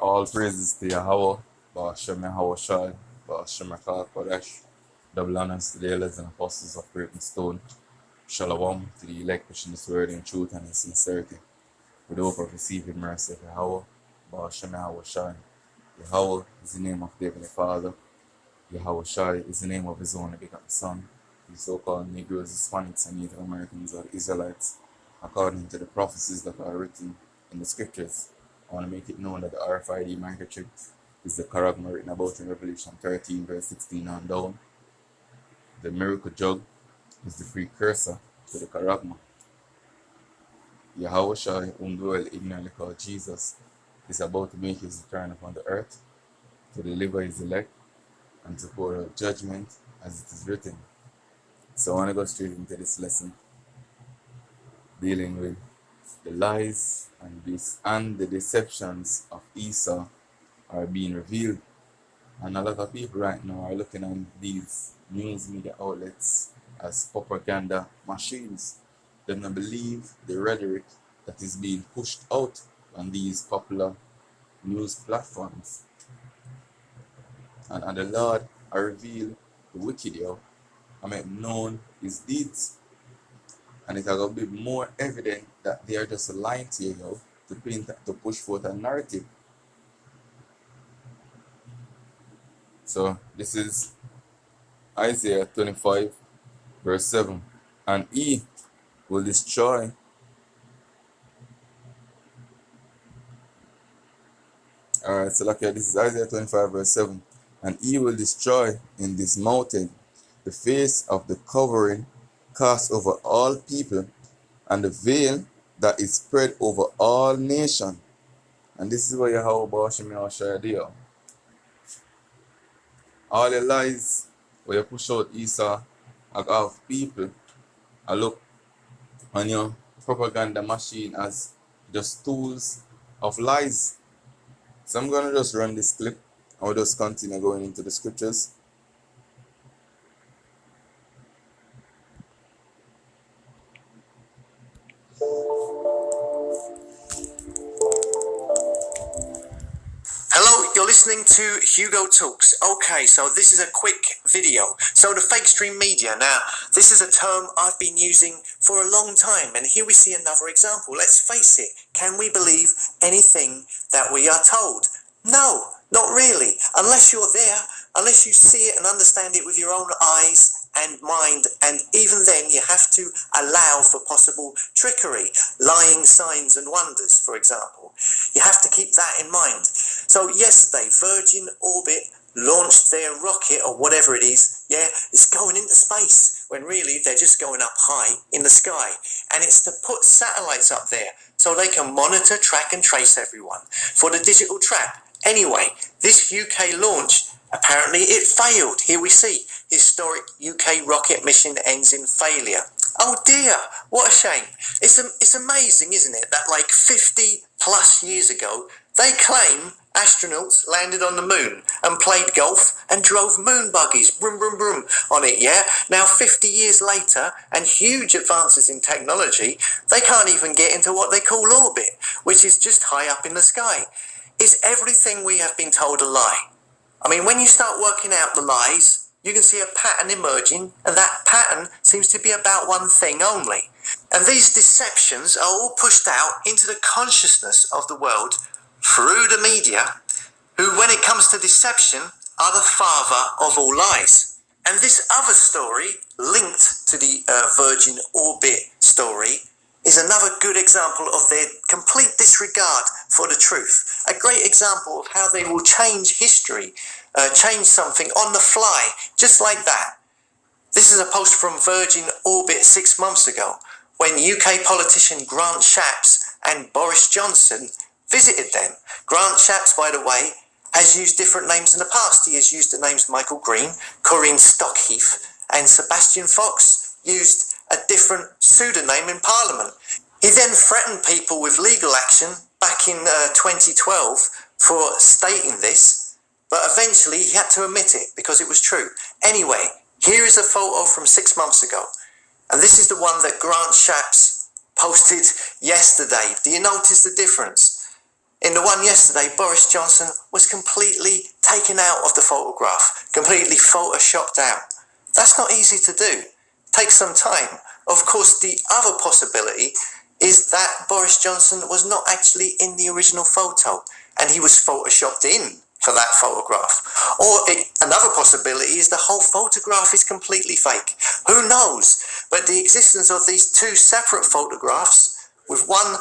All praises to Yahweh, Ba'ashem Yahweh Ba'ashem Echad Kodesh, double honors to the elders and apostles of Great Stone, Shalom to the elect pushing this word in truth and in sincerity, with the hope of receiving mercy of Yahweh, Ba'ashem Yahweh. Yahweh is the name of the Heavenly Father, Yahweh Shai is the name of His only begotten Son. The so-called Negroes, Hispanics, and Native Americans are Israelites, according to the prophecies that are written in the scriptures. I want to make it known that the RFID microchip is the charagma written about in Revelation 13, verse 16 on down. The miracle jug is the precursor to the charagma. Yahweh Shai, whom dwell ignorantly called Jesus, is about to make his return upon the earth to deliver his elect and to pour out judgment as it is written. So I want to go straight into this lesson, dealing with the lies and the deceptions of Esau are being revealed. And a lot of people right now are looking at these news media outlets as propaganda machines. They don't believe the rhetoric that is being pushed out on these popular news platforms. And the Lord I reveal the wicked, I make known his deeds. And it's going to be more evident that they are just lying to you, to push forth a narrative. So this is Isaiah 25, verse 7. And he will destroy Alright, so this is Isaiah 25, verse 7. And he will destroy in this mountain the face of the covering cast over all people, and the veil that is spread over all nations. And this is what Yahweh Ba'ashem Yahweh do. All the lies where you push out Esau of people, I look on your propaganda machine as just tools of lies. So I'm going to just run this clip. I'll just continue going into the scriptures. Hello, you're listening to Hugo Talks. Okay, so this is a quick video. So the fake stream media, now, this is a term I've been using for a long time, and here we see another example. Let's face it, can we believe anything that we are told? No, not really. Unless you're there, unless you see it and understand it with your own eyes and mind, and even then you have to allow for possible trickery, lying signs and wonders, for example. You have to keep that in mind. So yesterday, Virgin Orbit launched their rocket, or whatever it is, it's going into space, when really they're just going up high in the sky. And it's to put satellites up there so they can monitor, track and trace everyone for the digital trap. Anyway, this UK launch, apparently it failed. Here we see, historic UK rocket mission ends in failure. Oh dear, what a shame. It's amazing, isn't it, that like 50 plus years ago, they claim astronauts landed on the moon and played golf and drove moon buggies, broom, broom, broom, on it, Now 50 years later, and huge advances in technology, they can't even get into what they call orbit, which is just high up in the sky. Is everything we have been told a lie? I mean, when you start working out the lies, you can see a pattern emerging, and that pattern seems to be about one thing only. And these deceptions are all pushed out into the consciousness of the world through the media, who, when it comes to deception, are the father of all lies. And this other story, linked to the Virgin Orbit story, is another good example of their complete disregard for the truth. A great example of how they will change history, change something on the fly, just like that. This is a post from Virgin Orbit 6 months ago, when UK politician Grant Shapps and Boris Johnson visited them. Grant Shapps, by the way, has used different names in the past. He has used the names Michael Green, Corinne Stockheath, and Sebastian Fox used a different pseudonym in Parliament. He then threatened people with legal action back in 2012 for stating this, but eventually he had to admit it because it was true. Anyway, here is a photo from 6 months ago, and this is the one that Grant Shapps posted yesterday. Do you notice the difference? In the one yesterday, Boris Johnson was completely taken out of the photograph, completely photoshopped out. That's not easy to do. Takes some time. Of course, the other possibility is that Boris Johnson was not actually in the original photo and he was photoshopped in for that photograph. Or another possibility is the whole photograph is completely fake. Who knows? But the existence of these two separate photographs, with one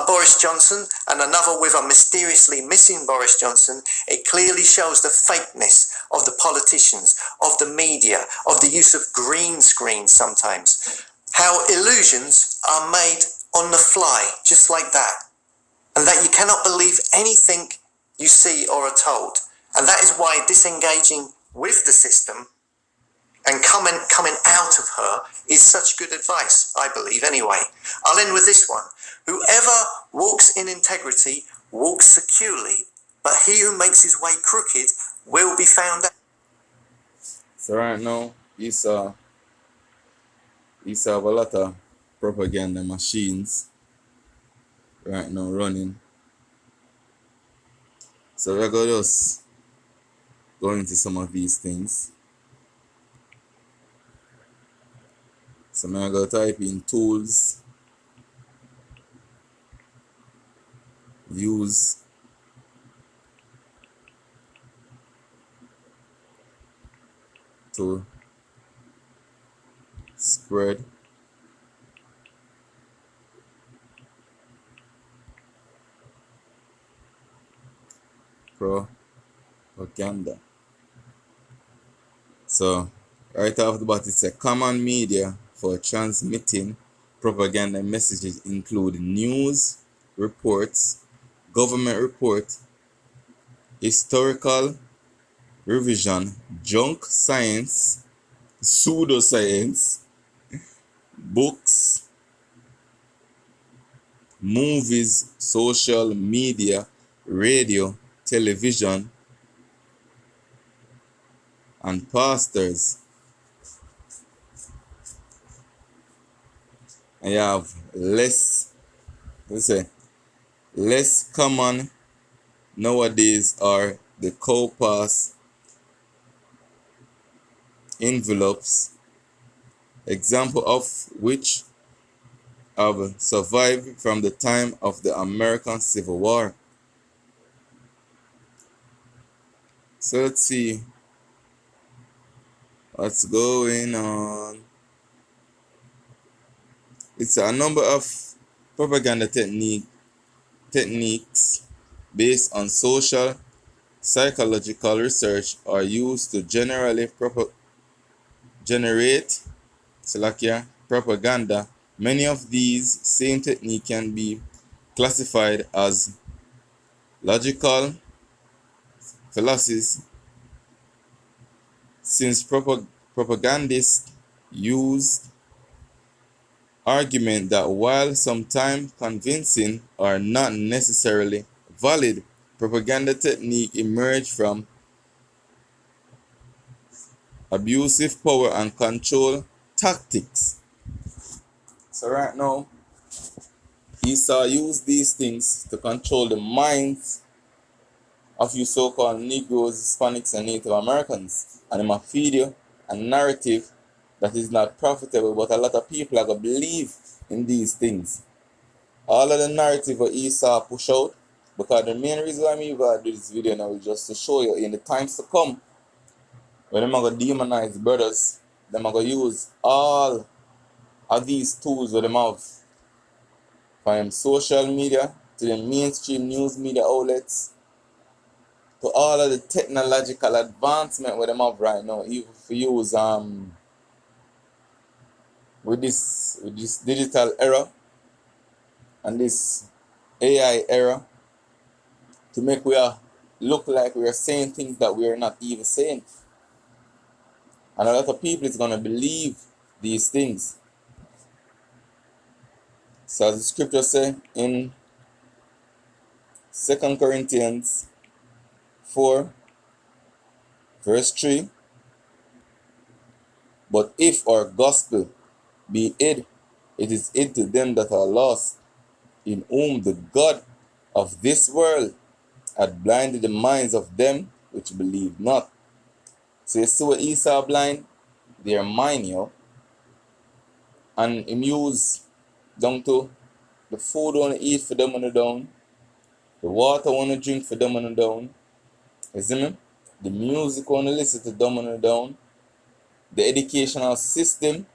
Boris Johnson and another with a mysteriously missing Boris Johnson, it clearly shows the fakeness of the politicians, of the media, of the use of green screens sometimes. How illusions are made on the fly, just like that. And that you cannot believe anything you see or are told. And that is why disengaging with the system and coming out of her is such good advice, I believe, anyway. I'll end with this one. Whoever walks in integrity walks securely, but he who makes his way crooked will be found out. So right now, you have a lot of propaganda machines right now running. So we're going to just go into some of these things. So I'm going to type in tools, use to spread propaganda. So right off the bat, it's a common media for transmitting propaganda messages include news reports, government report, historical revision, junk science, pseudoscience, books, movies, social media, radio, television, and pastors. And you have less common nowadays are the co-pass envelopes, example of which have survived from the time of the American Civil War. So let's see what's going on. It's a number of propaganda techniques based on social psychological research are used to generate propaganda. Many of these same techniques can be classified as logical fallacies, since propagandists use argument that while sometimes convincing are not necessarily valid. Propaganda technique emerge from abusive power and control tactics. So right now, Esau used these things to control the minds of you so-called Negroes, Hispanics, and Native Americans. And he might feed you a narrative that is not profitable, but a lot of people are going to believe in these things. All of the narrative that Esau push out, because the main reason why I'm going to do this video now is just to show you in the times to come, when they're going to demonize brothers, they're going to use all of these tools that they have, from social media to the mainstream news media outlets, to all of the technological advancement where they have right now, even if you use with this digital era and this AI era, to make we look like we are saying things that we are not even saying. And a lot of people is going to believe these things. So as the scripture says in 2 Corinthians 4 verse 3, but if our gospel be hid, it is hid to them that are lost, in whom the God of this world had blinded the minds of them which believe not. So you see what Esau blind? Their mind, yo. And him use down to the food wanna eat for them on the down, the water wanna drink for them on the down. You see me? The music wanna listen to them on the down. The educational system,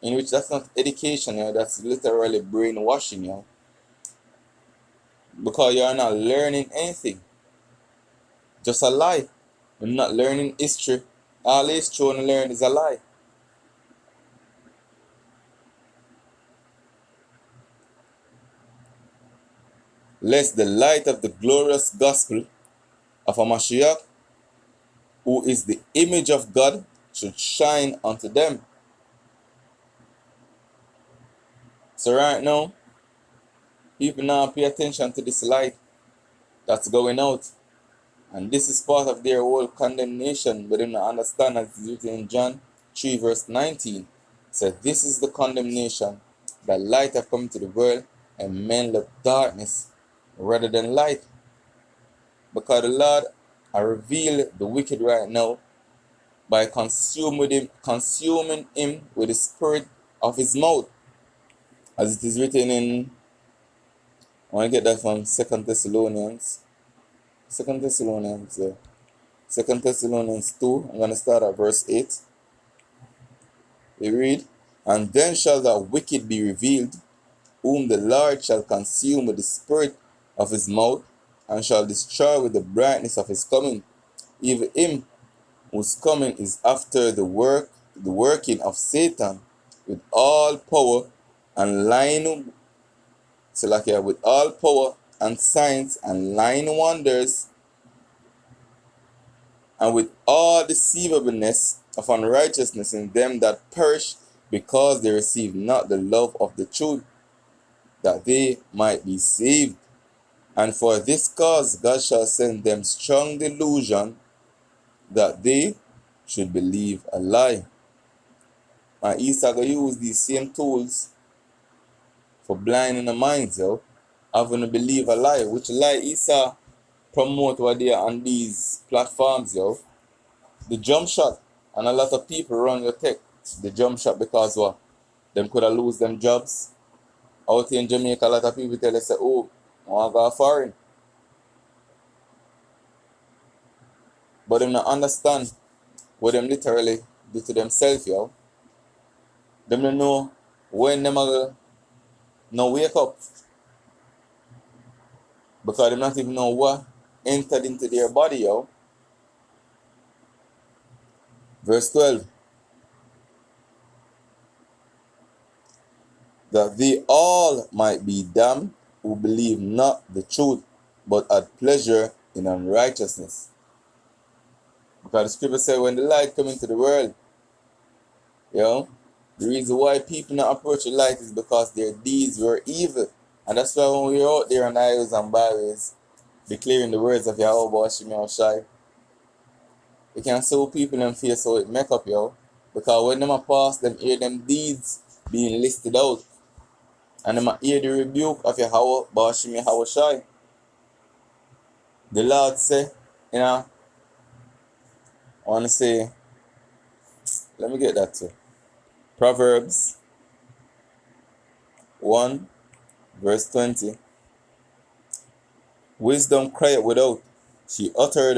in which that's not education, yo, that's literally brainwashing, yo. Because you're not learning anything. Just a lie. You're not learning history. All history you want to learn is a lie. Lest the light of the glorious gospel of a Mashiach, who is the image of God, should shine unto them. So right now, people now pay attention to this light that's going out. And this is part of their whole condemnation, but they don't understand, as it's written in John 3 verse 19. So this is the condemnation, that light have come to the world, and men love darkness rather than light. Because the Lord has revealed the wicked right now by consuming him with the spirit of his mouth. As it is written in, I want to get that from 2 Thessalonians. 2 Thessalonians 2, I'm going to start at verse 8. We read, and then shall the wicked be revealed, whom the Lord shall consume with the spirit of his mouth, and shall destroy with the brightness of his coming, even him whose coming is after the working of Satan, with all power and lying, so like here, with all power and signs and lying wonders, and with all deceivableness of unrighteousness in them that perish, because they receive not the love of the truth, that they might be saved. And for this cause God shall send them strong delusion, that they should believe a lie. And Esau going to use these same tools for blinding the minds, yo, having to believe a lie. Which lie Esau promote what they are on these platforms, yo? The jump shot. And a lot of people run your tech. The jump shot because what? Them could have lose them jobs. Out here in Jamaica, a lot of people tell us, oh, I want to go foreign. But them not understand what them literally do to themselves, yo. Them don't know when them are no wake up. Because they not even know what entered into their body, yo. Verse 12. That they all might be damned who believe not the truth, but had pleasure in unrighteousness. Because the scripture said when the light come into the world, the reason why people not approach the light is because their deeds were evil. And that's why when we're out there on highways and byways, declaring the words of Yahweh Shemel Shai, you can see people in them face how it make up, yo. Because when them a pass, them hear them deeds being listed out. And them a hear the rebuke of Yahweh Bashim Yahweh Shai. The Lord say, I want to say, let me get that too. Proverbs 1 verse 20. Wisdom crieth without, she uttereth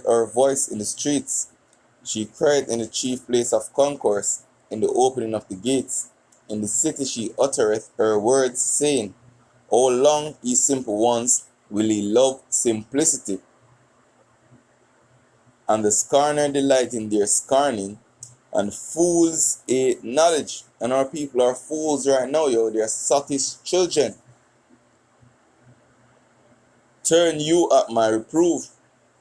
her voice in the streets. She cried in the chief place of concourse, in the opening of the gates. In the city she uttereth her words, saying, how long, ye simple ones, will ye love simplicity? And the scorner delight in their scorning, and fools hate knowledge. And our people are fools right now, yo. They're sottish children. Turn you at my reproof.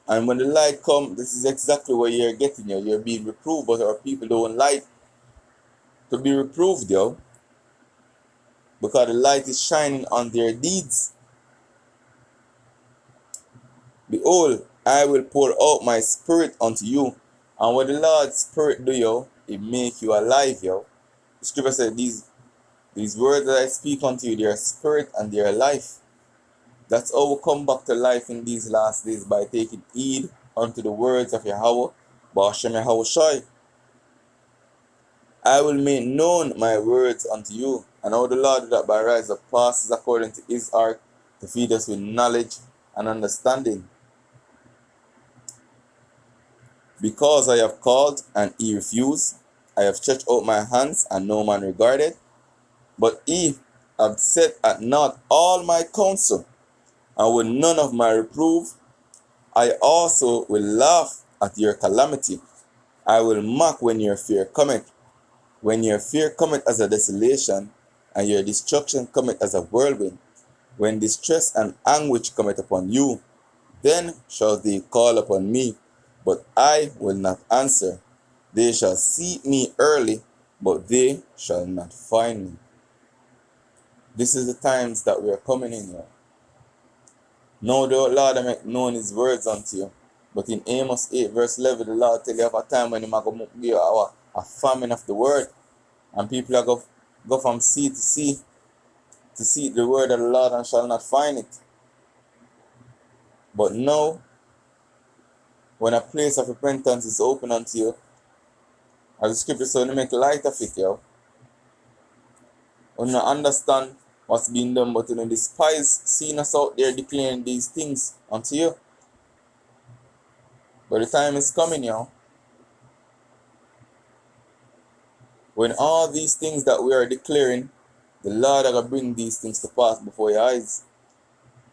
And when the light comes, this is exactly what you're getting, yo. You're being reproved, but our people don't like to be reproved, yo. Because the light is shining on their deeds. Behold, I will pour out my spirit unto you. And what the Lord's spirit do, yo, it make you alive, yo. The scripture said, these words that I speak unto you, they are spirit and they are life. That's how we come back to life in these last days, by taking heed unto the words of Yahweh, Ba'ashem Yahweh Shai. I will make known my words unto you, and how the Lord did that by rise of passes according to his art, to feed us with knowledge and understanding. Because I have called and he refused, I have stretched out my hands and no man regarded. But he hath set at naught all my counsel, and with none of my reproof. I also will laugh at your calamity. I will mock when your fear cometh. When your fear cometh as a desolation, and your destruction cometh as a whirlwind, when distress and anguish cometh upon you, then shall they call upon me, but I will not answer. They shall seek me early, but they shall not find me. This is the times that we are coming in here. Now the Lord make known his words unto you. But in Amos 8 verse 11, the Lord tell you of a time when he might give you a famine of the word. And people are go from sea to sea to seek the word of the Lord and shall not find it. But now, when a place of repentance is open unto you, as the scripture says, to make light of it, yo. You don't understand what's being done, but you don't despise seeing us out there declaring these things unto you. But the time is coming, yo, when all these things that we are declaring, the Lord are going to bring these things to pass before your eyes.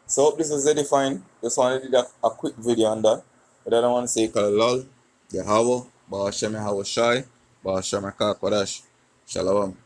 So I hope this was edifying. Just wanted to do a quick video on that. But I don't want to say Kalalal, Yahweh, Ba'ashem Yahweh Shai, Ba'ashem Kodesh. Shalom.